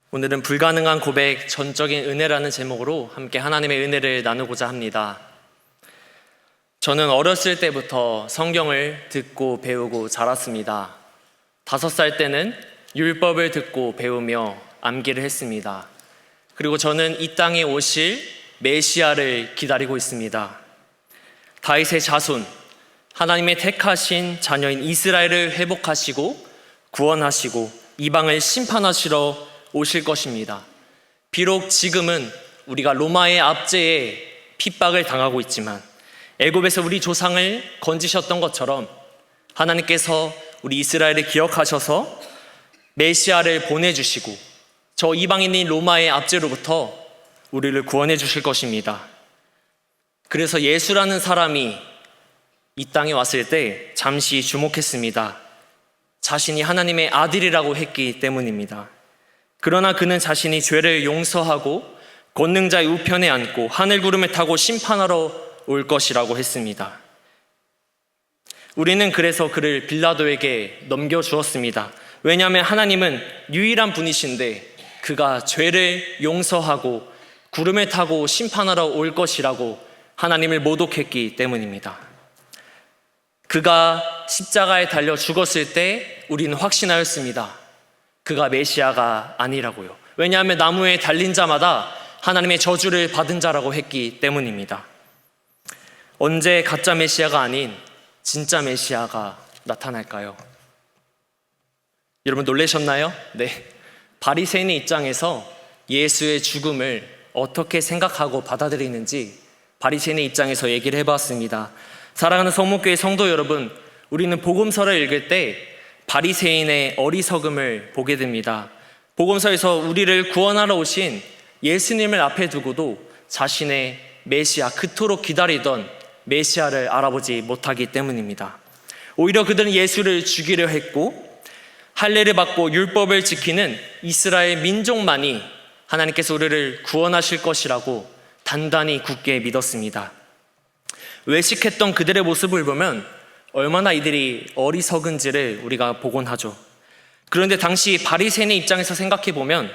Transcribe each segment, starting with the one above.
오늘은 불가능한 고백, 전적인 은혜라는 제목으로 함께 하나님의 은혜를 나누고자 합니다. 저는 어렸을 때부터 성경을 듣고 배우고 자랐습니다. 5살 때는 율법을 듣고 배우며 암기를 했습니다. 그리고 저는 이 땅에 오실 메시아를 기다리고 있습니다. 다윗의 자손, 하나님의 택하신 자녀인 이스라엘을 회복하시고 구원하시고 이방을 심판하시러 오실 것입니다. 비록 지금은 우리가 로마의 압제에 핍박을 당하고 있지만 애굽에서 우리 조상을 건지셨던 것처럼 하나님께서 우리 이스라엘을 기억하셔서 메시아를 보내주시고 저 이방인인 로마의 압제로부터 우리를 구원해 주실 것입니다. 그래서 예수라는 사람이 이 땅에 왔을 때 잠시 주목했습니다. 자신이 하나님의 아들이라고 했기 때문입니다. 그러나 그는 자신이 죄를 용서하고 권능자의 우편에 앉고 하늘 구름을 타고 심판하러 올 것이라고 했습니다. 우리는 그래서 그를 빌라도에게 넘겨주었습니다. 왜냐하면 하나님은 유일한 분이신데 그가 죄를 용서하고 구름을 타고 심판하러 올 것이라고 하나님을 모독했기 때문입니다. 그가 십자가에 달려 죽었을 때 우리는 확신하였습니다. 그가 메시아가 아니라고요. 왜냐하면 나무에 달린 자마다 하나님의 저주를 받은 자라고 했기 때문입니다. 언제 가짜 메시아가 아닌 진짜 메시아가 나타날까요? 여러분 놀라셨나요? 네. 바리새인의 입장에서 예수의 죽음을 어떻게 생각하고 받아들이는지 바리새인의 입장에서 얘기를 해봤습니다. 사랑하는 성목교회 성도 여러분, 우리는 복음서를 읽을 때 바리새인의 어리석음을 보게 됩니다. 복음서에서 우리를 구원하러 오신 예수님을 앞에 두고도 자신의 메시아, 그토록 기다리던 메시아를 알아보지 못하기 때문입니다. 오히려 그들은 예수를 죽이려 했고 할례를 받고 율법을 지키는 이스라엘 민족만이 하나님께서 우리를 구원하실 것이라고 단단히 굳게 믿었습니다. 외식했던 그들의 모습을 보면 얼마나 이들이 어리석은지를 우리가 보곤 하죠. 그런데 당시 바리새인의 입장에서 생각해 보면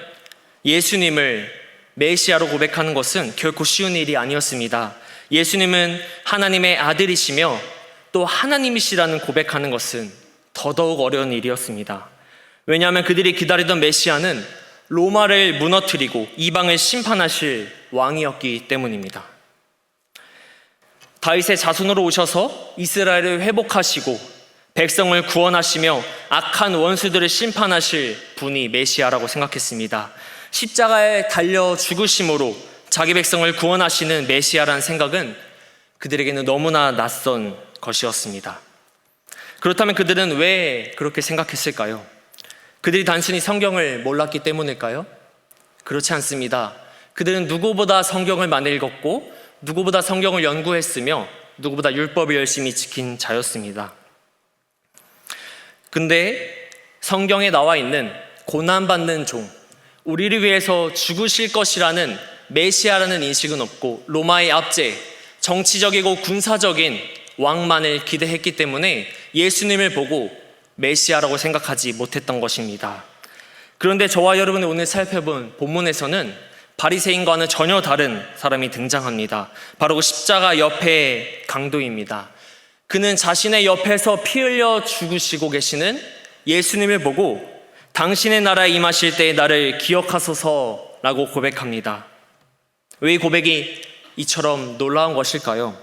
예수님을 메시아로 고백하는 것은 결코 쉬운 일이 아니었습니다. 예수님은 하나님의 아들이시며 또 하나님이시라는 고백하는 것은 더더욱 어려운 일이었습니다. 왜냐하면 그들이 기다리던 메시아는 로마를 무너뜨리고 이방을 심판하실 왕이었기 때문입니다. 다윗의 자손으로 오셔서 이스라엘을 회복하시고 백성을 구원하시며 악한 원수들을 심판하실 분이 메시아라고 생각했습니다. 십자가에 달려 죽으심으로 자기 백성을 구원하시는 메시아라는 생각은 그들에게는 너무나 낯선 것이었습니다. 그렇다면 그들은 왜 그렇게 생각했을까요? 그들이 단순히 성경을 몰랐기 때문일까요? 그렇지 않습니다. 그들은 누구보다 성경을 많이 읽었고 누구보다 성경을 연구했으며 누구보다 율법을 열심히 지킨 자였습니다. 근데 성경에 나와 있는 고난받는 종, 우리를 위해서 죽으실 것이라는 메시아라는 인식은 없고 로마의 압제, 정치적이고 군사적인 왕만을 기대했기 때문에 예수님을 보고 메시아라고 생각하지 못했던 것입니다. 그런데 저와 여러분이 오늘 살펴본 본문에서는 바리새인과는 전혀 다른 사람이 등장합니다. 바로 십자가 옆의 강도입니다. 그는 자신의 옆에서 피 흘려 죽으시고 계시는 예수님을 보고 당신의 나라에 임하실 때 나를 기억하소서라고 고백합니다. 왜 이 고백이 이처럼 놀라운 것일까요?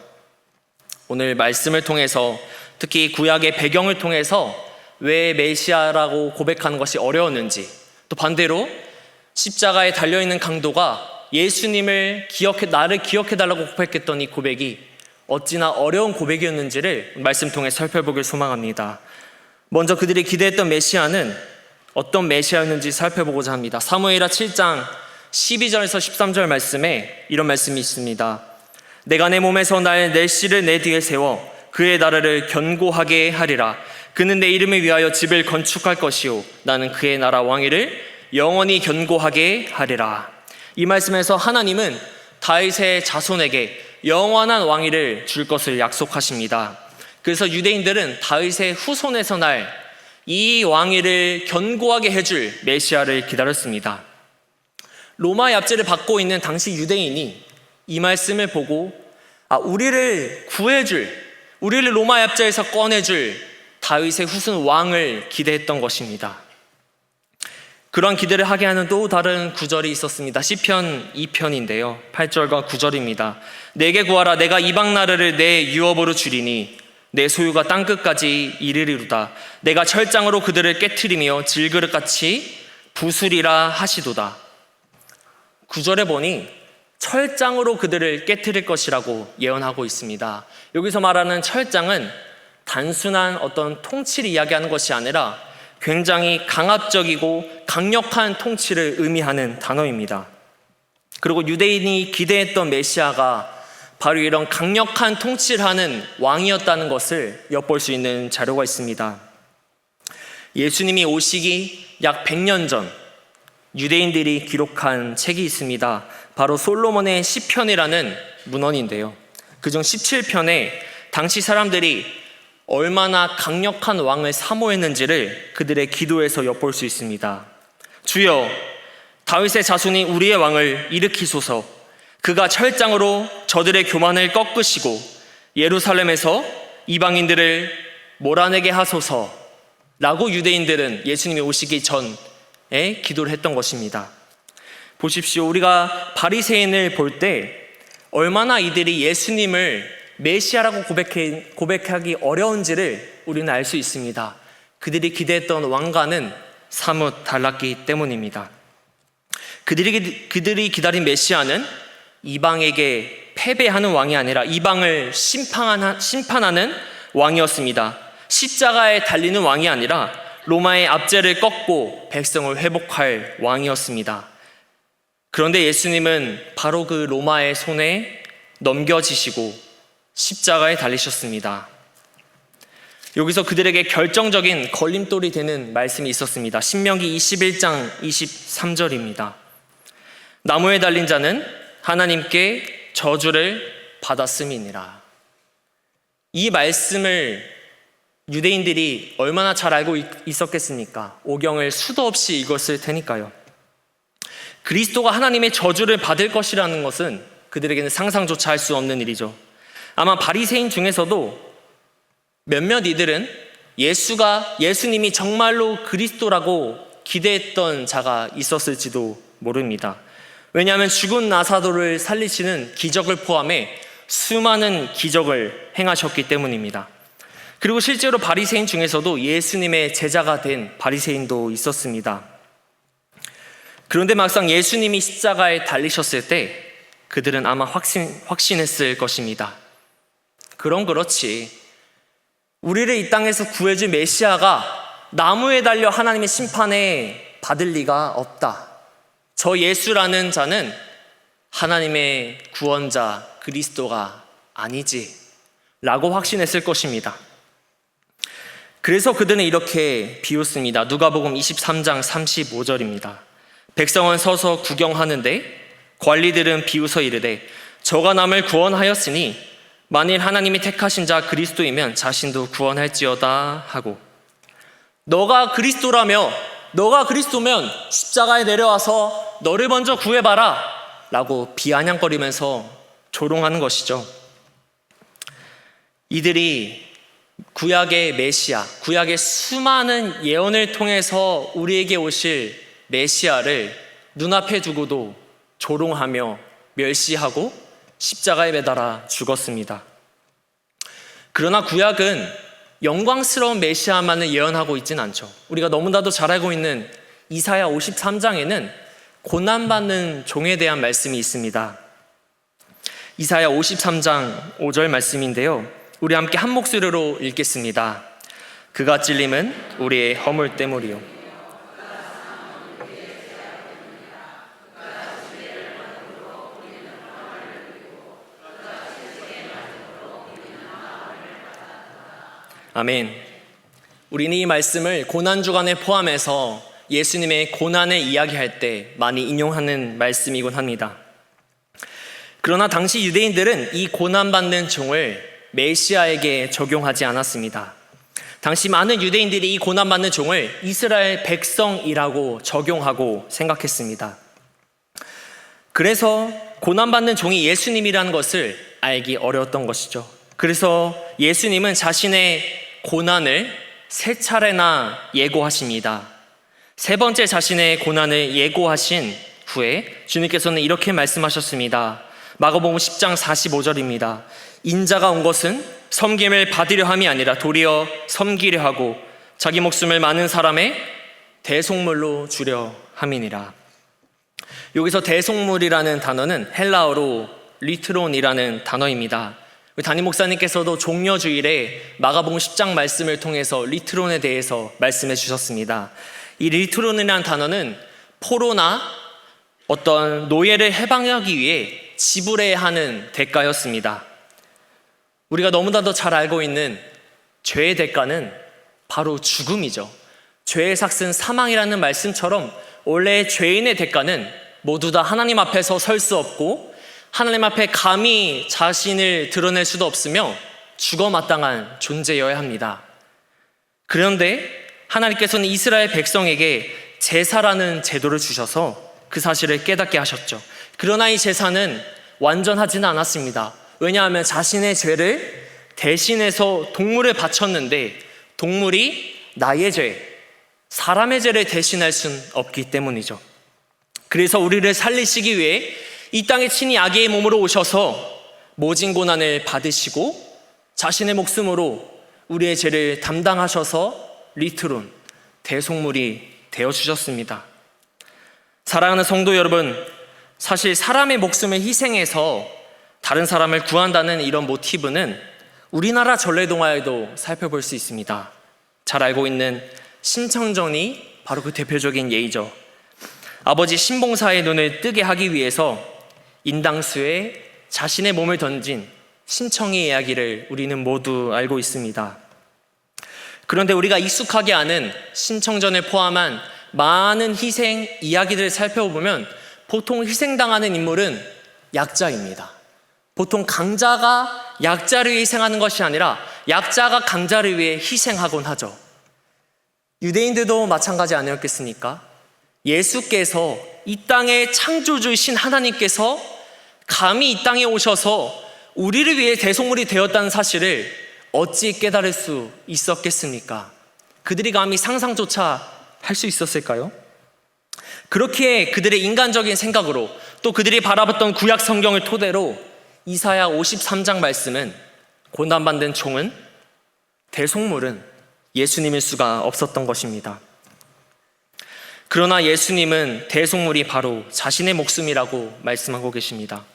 오늘 말씀을 통해서 특히 구약의 배경을 통해서 왜 메시아라고 고백하는 것이 어려웠는지, 또 반대로 십자가에 달려있는 강도가 예수님을 나를 기억해달라고 고백했던 이 고백이 어찌나 어려운 고백이었는지를 말씀 통해 살펴보길 소망합니다. 먼저 그들이 기대했던 메시아는 어떤 메시아였는지 살펴보고자 합니다. 사무엘하 7장 12절에서 13절 말씀에 이런 말씀이 있습니다. 내가 내 몸에서 낼 씨를 내 뒤에 세워 그의 나라를 견고하게 하리라. 그는 내 이름을 위하여 집을 건축할 것이요 나는 그의 나라 왕위를 영원히 견고하게 하리라. 이 말씀에서 하나님은 다윗의 자손에게 영원한 왕위를 줄 것을 약속하십니다. 그래서 유대인들은 다윗의 후손에서 날 이 왕위를 견고하게 해줄 메시아를 기다렸습니다. 로마의 압제를 받고 있는 당시 유대인이 이 말씀을 보고 우리를 구해줄, 우리를 로마의 압제에서 꺼내줄 다윗의 후손 왕을 기대했던 것입니다. 그러한 기대를 하게 하는 또 다른 구절이 있었습니다. 시편 2편인데요 8절과 9절입니다. 내게 구하라. 내가 이방 나라를 내 유업으로 주리니 내 소유가 땅끝까지 이르리로다. 내가 철장으로 그들을 깨트리며 질그릇같이 부수리라 하시도다. 9절에 보니 철장으로 그들을 깨트릴 것이라고 예언하고 있습니다. 여기서 말하는 철장은 단순한 어떤 통치를 이야기하는 것이 아니라 굉장히 강압적이고 강력한 통치를 의미하는 단어입니다. 그리고 유대인이 기대했던 메시아가 바로 이런 강력한 통치를 하는 왕이었다는 것을 엿볼 수 있는 자료가 있습니다. 예수님이 오시기 약 100년 전 유대인들이 기록한 책이 있습니다. 바로 솔로몬의 시편이라는 문헌인데요. 그중 17편에 당시 사람들이 얼마나 강력한 왕을 사모했는지를 그들의 기도에서 엿볼 수 있습니다. 주여, 다윗의 자손이 우리의 왕을 일으키소서. 그가 철장으로 저들의 교만을 꺾으시고 예루살렘에서 이방인들을 몰아내게 하소서 라고 유대인들은 예수님이 오시기 전에 기도를 했던 것입니다. 보십시오. 우리가 바리새인을 볼 때 얼마나 이들이 예수님을 메시아라고 고백하기 어려운지를 우리는 알 수 있습니다. 그들이 기대했던 왕과는 사뭇 달랐기 때문입니다. 그들이 기다린 메시아는 이방에게 패배하는 왕이 아니라 이방을 심판하는 왕이었습니다. 십자가에 달리는 왕이 아니라 로마의 압제를 꺾고 백성을 회복할 왕이었습니다. 그런데 예수님은 바로 그 로마의 손에 넘겨지시고 십자가에 달리셨습니다. 여기서 그들에게 결정적인 걸림돌이 되는 말씀이 있었습니다. 신명기 21장 23절입니다. 나무에 달린 자는 하나님께 저주를 받았음이니라. 이 말씀을 유대인들이 얼마나 잘 알고 있었겠습니까? 오경을 수도 없이 읽었을 테니까요. 그리스도가 하나님의 저주를 받을 것이라는 것은 그들에게는 상상조차 할 수 없는 일이죠. 아마 바리새인 중에서도 몇몇 이들은 예수님이 정말로 그리스도라고 기대했던 자가 있었을지도 모릅니다. 왜냐하면 죽은 나사로를 살리시는 기적을 포함해 수많은 기적을 행하셨기 때문입니다. 그리고 실제로 바리새인 중에서도 예수님의 제자가 된 바리새인도 있었습니다. 그런데 막상 예수님이 십자가에 달리셨을 때 그들은 아마 확신했을 것입니다. 그렇지. 우리를 이 땅에서 구해줄 메시아가 나무에 달려 하나님의 심판에 받을 리가 없다. 저 예수라는 자는 하나님의 구원자 그리스도가 아니지 라고 확신했을 것입니다. 그래서 그들은 이렇게 비웃습니다. 누가복음 23장 35절입니다. 백성은 서서 구경하는데 관리들은 비웃어 이르되 저가 남을 구원하였으니 만일 하나님이 택하신 자 그리스도이면 자신도 구원할지어다 하고, 너가 그리스도라며, 너가 그리스도면 십자가에 내려와서 너를 먼저 구해봐라 라고 비아냥거리면서 조롱하는 것이죠. 이들이 구약의 메시아, 구약의 수많은 예언을 통해서 우리에게 오실 메시아를 눈앞에 두고도 조롱하며 멸시하고 십자가에 매달아 죽었습니다. 그러나 구약은 영광스러운 메시아만을 예언하고 있진 않죠. 우리가 너무나도 잘 알고 있는 이사야 53장에는 고난받는 종에 대한 말씀이 있습니다. 이사야 53장 5절 말씀인데요, 우리 함께 한 목소리로 읽겠습니다. 그가 찔림은 우리의 허물 때문이요 아멘. 우리는 이 말씀을 고난주간에 포함해서 예수님의 고난을 이야기할 때 많이 인용하는 말씀이곤 합니다. 그러나 당시 유대인들은 이 고난받는 종을 메시아에게 적용하지 않았습니다. 당시 많은 유대인들이 이 고난받는 종을 이스라엘 백성이라고 적용하고 생각했습니다. 그래서 고난받는 종이 예수님이라는 것을 알기 어려웠던 것이죠. 그래서 예수님은 자신의 고난을 3차례나 예고하십니다. 3번째 자신의 고난을 예고하신 후에 주님께서는 이렇게 말씀하셨습니다. 마가복음 10장 45절입니다. 인자가 온 것은 섬김을 받으려 함이 아니라 도리어 섬기려 하고 자기 목숨을 많은 사람의 대속물로 주려 함이니라. 여기서 대속물이라는 단어는 헬라어로 리트론이라는 단어입니다. 담임 목사님께서도 종려주일에 마가복음 10장 말씀을 통해서 리트론에 대해서 말씀해 주셨습니다. 이 리트론이라는 단어는 포로나 어떤 노예를 해방하기 위해 지불해야 하는 대가였습니다. 우리가 너무나도 잘 알고 있는 죄의 대가는 바로 죽음이죠. 죄의 삭은 사망이라는 말씀처럼 원래 죄인의 대가는 모두 다 하나님 앞에서 설 수 없고 하나님 앞에 감히 자신을 드러낼 수도 없으며 죽어 마땅한 존재여야 합니다. 그런데 하나님께서는 이스라엘 백성에게 제사라는 제도를 주셔서 그 사실을 깨닫게 하셨죠. 그러나 이 제사는 완전하지는 않았습니다. 왜냐하면 자신의 죄를 대신해서 동물을 바쳤는데 동물이 나의 죄, 사람의 죄를 대신할 수는 없기 때문이죠. 그래서 우리를 살리시기 위해 이 땅에 친히 아기의 몸으로 오셔서 모진 고난을 받으시고 자신의 목숨으로 우리의 죄를 담당하셔서 리트론, 대속물이 되어주셨습니다. 사랑하는 성도 여러분, 사실 사람의 목숨을 희생해서 다른 사람을 구한다는 이런 모티브는 우리나라 전래동화에도 살펴볼 수 있습니다. 잘 알고 있는 신청전이 바로 그 대표적인 예이죠. 아버지 신봉사의 눈을 뜨게 하기 위해서 인당수에 자신의 몸을 던진 신청의 이야기를 우리는 모두 알고 있습니다. 그런데 우리가 익숙하게 아는 신청전을 포함한 많은 희생 이야기들을 살펴보면 보통 희생당하는 인물은 약자입니다. 보통 강자가 약자를 위해 희생하는 것이 아니라 약자가 강자를 위해 희생하곤 하죠. 유대인들도 마찬가지 아니었겠습니까? 예수께서 이 땅의 창조주이신 하나님께서 감히 이 땅에 오셔서 우리를 위해 대속물이 되었다는 사실을 어찌 깨달을 수 있었겠습니까? 그들이 감히 상상조차 할 수 있었을까요? 그렇기에 그들의 인간적인 생각으로 또 그들이 바라봤던 구약 성경을 토대로 이사야 53장 말씀은 고난받는 종은 대속물은 예수님일 수가 없었던 것입니다. 그러나 예수님은 대속물이 바로 자신의 목숨이라고 말씀하고 계십니다.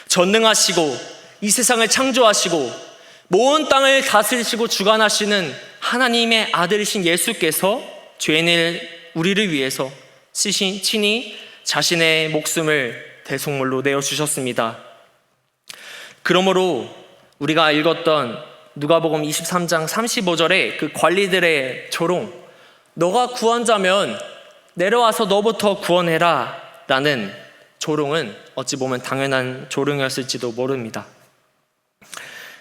전능하시고 이 세상을 창조하시고 모든 땅을 다스리시고 주관하시는 하나님의 아들이신 예수께서 죄인을 우리를 위해서 친히 자신의 목숨을 대속물로 내어주셨습니다. 그러므로 우리가 읽었던 누가복음 23장 35절에 그 관리들의 조롱, 너가 구원자면 내려와서 너부터 구원해라 라는 조롱은 어찌 보면 당연한 조롱이었을지도 모릅니다.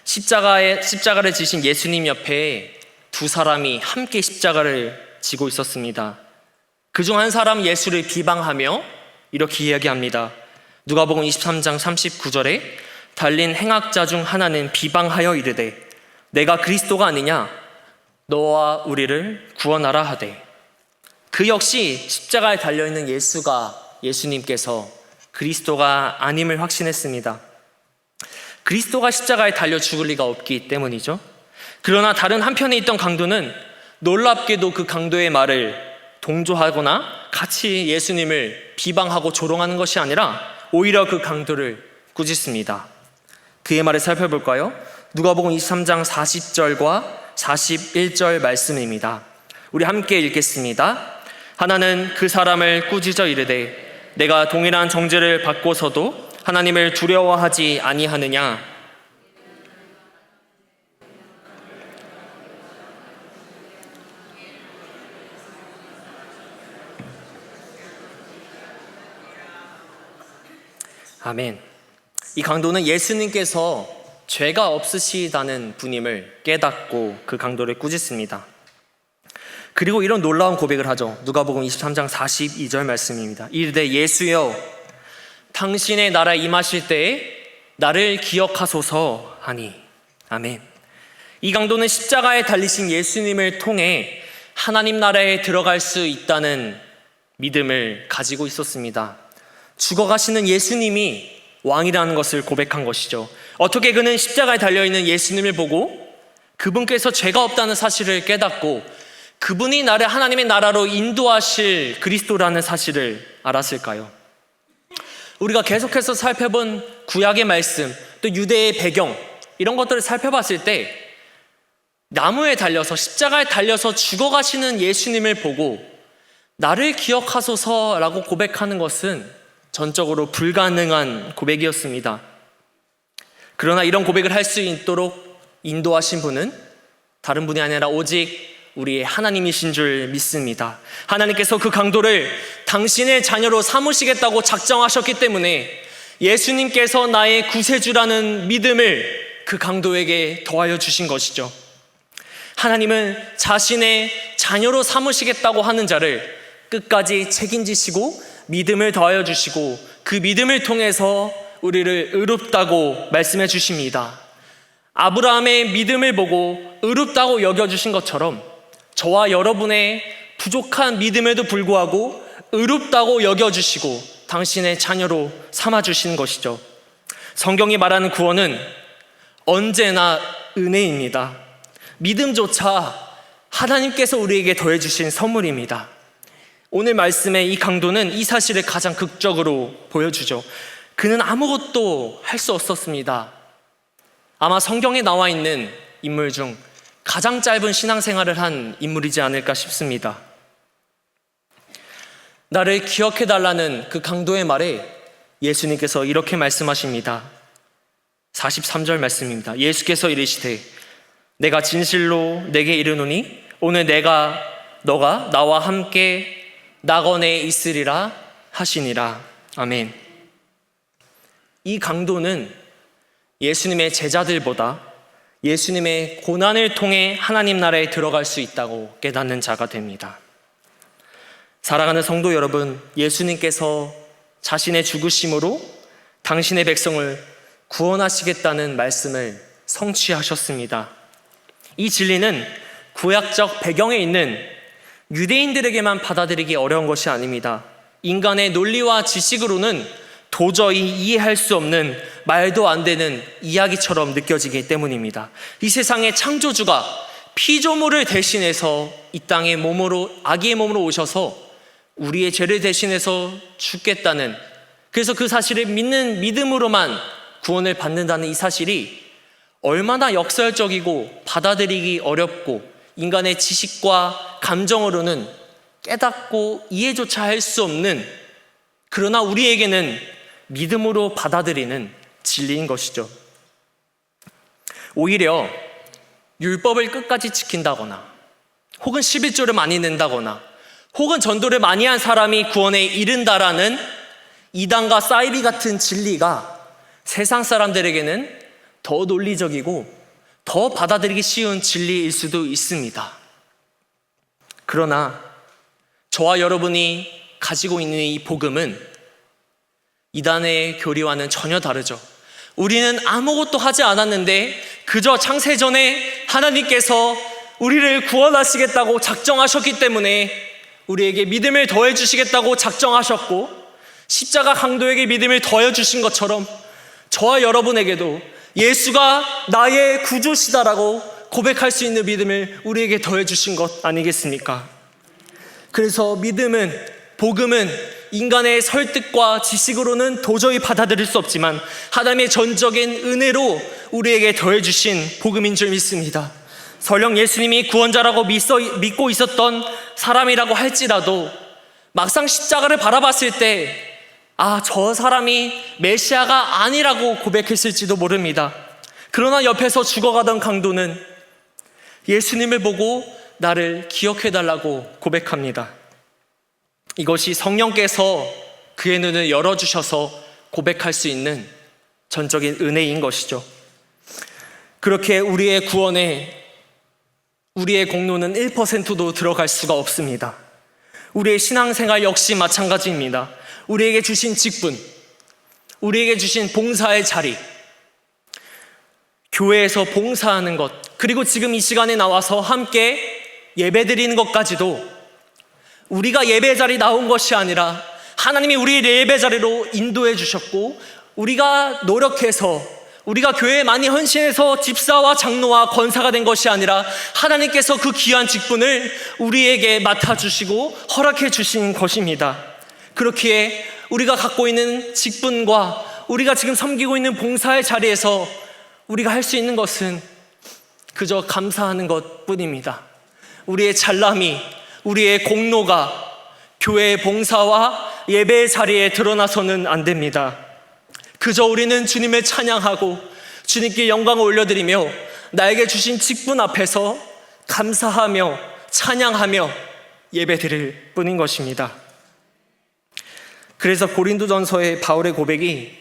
십자가를 지신 예수님 옆에 두 사람이 함께 십자가를 지고 있었습니다. 그중 한 사람 예수를 비방하며 이렇게 이야기합니다. 누가복음 23장 39절에 달린 행악자 중 하나는 비방하여 이르되 내가 그리스도가 아니냐 너와 우리를 구원하라 하되 그 역시 십자가에 달려있는 예수님께서 그리스도가 아님을 확신했습니다. 그리스도가 십자가에 달려 죽을 리가 없기 때문이죠. 그러나 다른 한편에 있던 강도는 놀랍게도 그 강도의 말을 동조하거나 같이 예수님을 비방하고 조롱하는 것이 아니라 오히려 그 강도를 꾸짖습니다. 그의 말을 살펴볼까요? 누가복음 23장 40절과 41절 말씀입니다. 우리 함께 읽겠습니다. 하나는 그 사람을 꾸짖어 이르되 내가 동일한 정죄를 받고서도 하나님을 두려워하지 아니하느냐? 아멘. 이 강도는 예수님께서 죄가 없으시다는 분임을 깨닫고 그 강도를 꾸짖습니다. 그리고 이런 놀라운 고백을 하죠. 누가복음 23장 42절 말씀입니다. 이르되 예수여 당신의 나라에 임하실 때에 나를 기억하소서 하니. 아멘. 이 강도는 십자가에 달리신 예수님을 통해 하나님 나라에 들어갈 수 있다는 믿음을 가지고 있었습니다. 죽어가시는 예수님이 왕이라는 것을 고백한 것이죠. 어떻게 그는 십자가에 달려있는 예수님을 보고 그분께서 죄가 없다는 사실을 깨닫고 그분이 나를 하나님의 나라로 인도하실 그리스도라는 사실을 알았을까요? 우리가 계속해서 살펴본 구약의 말씀, 또 유대의 배경, 이런 것들을 살펴봤을 때 나무에 달려서 십자가에 달려서 죽어가시는 예수님을 보고 나를 기억하소서라고 고백하는 것은 전적으로 불가능한 고백이었습니다. 그러나 이런 고백을 할 수 있도록 인도하신 분은 다른 분이 아니라 오직 우리의 하나님이신 줄 믿습니다. 하나님께서 그 강도를 당신의 자녀로 삼으시겠다고 작정하셨기 때문에 예수님께서 나의 구세주라는 믿음을 그 강도에게 더하여 주신 것이죠. 하나님은 자신의 자녀로 삼으시겠다고 하는 자를 끝까지 책임지시고 믿음을 더하여 주시고 그 믿음을 통해서 우리를 의롭다고 말씀해 주십니다. 아브라함의 믿음을 보고 의롭다고 여겨주신 것처럼 저와 여러분의 부족한 믿음에도 불구하고 의롭다고 여겨주시고 당신의 자녀로 삼아주시는 것이죠. 성경이 말하는 구원은 언제나 은혜입니다. 믿음조차 하나님께서 우리에게 더해주신 선물입니다. 오늘 말씀의 이 강도는 이 사실을 가장 극적으로 보여주죠. 그는 아무것도 할 수 없었습니다. 아마 성경에 나와 있는 인물 중 가장 짧은 신앙생활을 한 인물이지 않을까 싶습니다. 나를 기억해달라는 그 강도의 말에 예수님께서 이렇게 말씀하십니다. 43절 말씀입니다. 예수께서 이르시되 내가 진실로 내게 이르노니 오늘 너가 나와 함께 낙원에 있으리라 하시니라. 아멘. 이 강도는 예수님의 제자들보다 예수님의 고난을 통해 하나님 나라에 들어갈 수 있다고 깨닫는 자가 됩니다. 사랑하는 성도 여러분, 예수님께서 자신의 죽으심으로 당신의 백성을 구원하시겠다는 말씀을 성취하셨습니다. 이 진리는 구약적 배경에 있는 유대인들에게만 받아들이기 어려운 것이 아닙니다. 인간의 논리와 지식으로는 도저히 이해할 수 없는 말도 안 되는 이야기처럼 느껴지기 때문입니다. 이 세상의 창조주가 피조물을 대신해서 이 땅의 아기의 몸으로 오셔서 우리의 죄를 대신해서 죽겠다는, 그래서 그 사실을 믿는 믿음으로만 구원을 받는다는 이 사실이 얼마나 역설적이고 받아들이기 어렵고 인간의 지식과 감정으로는 깨닫고 이해조차 할 수 없는, 그러나 우리에게는 믿음으로 받아들이는 진리인 것이죠. 오히려 율법을 끝까지 지킨다거나 혹은 11조를 많이 낸다거나 혹은 전도를 많이 한 사람이 구원에 이른다라는 이단과 사이비 같은 진리가 세상 사람들에게는 더 논리적이고 더 받아들이기 쉬운 진리일 수도 있습니다. 그러나 저와 여러분이 가지고 있는 이 복음은 이단의 교리와는 전혀 다르죠. 우리는 아무것도 하지 않았는데 그저 창세전에 하나님께서 우리를 구원하시겠다고 작정하셨기 때문에 우리에게 믿음을 더해 주시겠다고 작정하셨고, 십자가 강도에게 믿음을 더해 주신 것처럼 저와 여러분에게도 예수가 나의 구주시다라고 고백할 수 있는 믿음을 우리에게 더해 주신 것 아니겠습니까? 그래서 복음은 인간의 설득과 지식으로는 도저히 받아들일 수 없지만 하나님의 전적인 은혜로 우리에게 더해 주신 복음인 줄 믿습니다. 설령 예수님이 구원자라고 믿고 있었던 사람이라고 할지라도 막상 십자가를 바라봤을 때 저 사람이 메시아가 아니라고 고백했을지도 모릅니다. 그러나 옆에서 죽어가던 강도는 예수님을 보고 나를 기억해달라고 고백합니다. 이것이 성령께서 그의 눈을 열어주셔서 고백할 수 있는 전적인 은혜인 것이죠. 그렇게 우리의 구원에 우리의 공로는 1%도 들어갈 수가 없습니다. 우리의 신앙생활 역시 마찬가지입니다. 우리에게 주신 직분, 우리에게 주신 봉사의 자리, 교회에서 봉사하는 것, 그리고 지금 이 시간에 나와서 함께 예배드리는 것까지도 우리가 예배 자리 나온 것이 아니라 하나님이 우리 예배 자리로 인도해 주셨고, 우리가 노력해서 우리가 교회에 많이 헌신해서 집사와 장로와 권사가 된 것이 아니라 하나님께서 그 귀한 직분을 우리에게 맡아주시고 허락해 주신 것입니다. 그렇기에 우리가 갖고 있는 직분과 우리가 지금 섬기고 있는 봉사의 자리에서 우리가 할 수 있는 것은 그저 감사하는 것뿐입니다. 우리의 잘남이, 우리의 공로가 교회의 봉사와 예배의 자리에 드러나서는 안 됩니다. 그저 우리는 주님을 찬양하고 주님께 영광을 올려드리며 나에게 주신 직분 앞에서 감사하며 찬양하며 예배드릴 뿐인 것입니다. 그래서 고린도전서의 바울의 고백이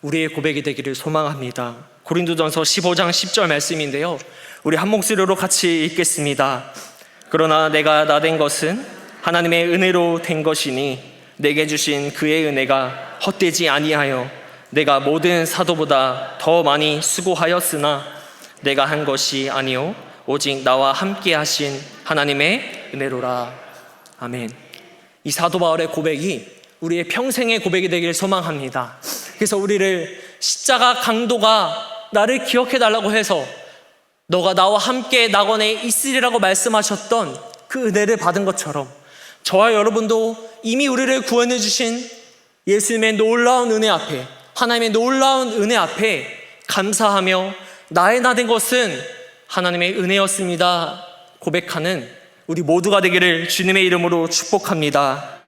우리의 고백이 되기를 소망합니다. 고린도전서 15장 10절 말씀인데요, 우리 한 목소리로 같이 읽겠습니다. 그러나 내가 나된 것은 하나님의 은혜로 된 것이니 내게 주신 그의 은혜가 헛되지 아니하여 내가 모든 사도보다 더 많이 수고하였으나 내가 한 것이 아니요 오직 나와 함께 하신 하나님의 은혜로라. 아멘. 이 사도 바울의 고백이 우리의 평생의 고백이 되기를 소망합니다. 그래서 우리를 십자가 강도가 나를 기억해 달라고 해서 너가 나와 함께 낙원에 있으리라고 말씀하셨던 그 은혜를 받은 것처럼 저와 여러분도 이미 우리를 구원해 주신 예수님의 놀라운 은혜 앞에, 하나님의 놀라운 은혜 앞에 감사하며 나의 나 된 것은 하나님의 은혜였습니다 고백하는 우리 모두가 되기를 주님의 이름으로 축복합니다.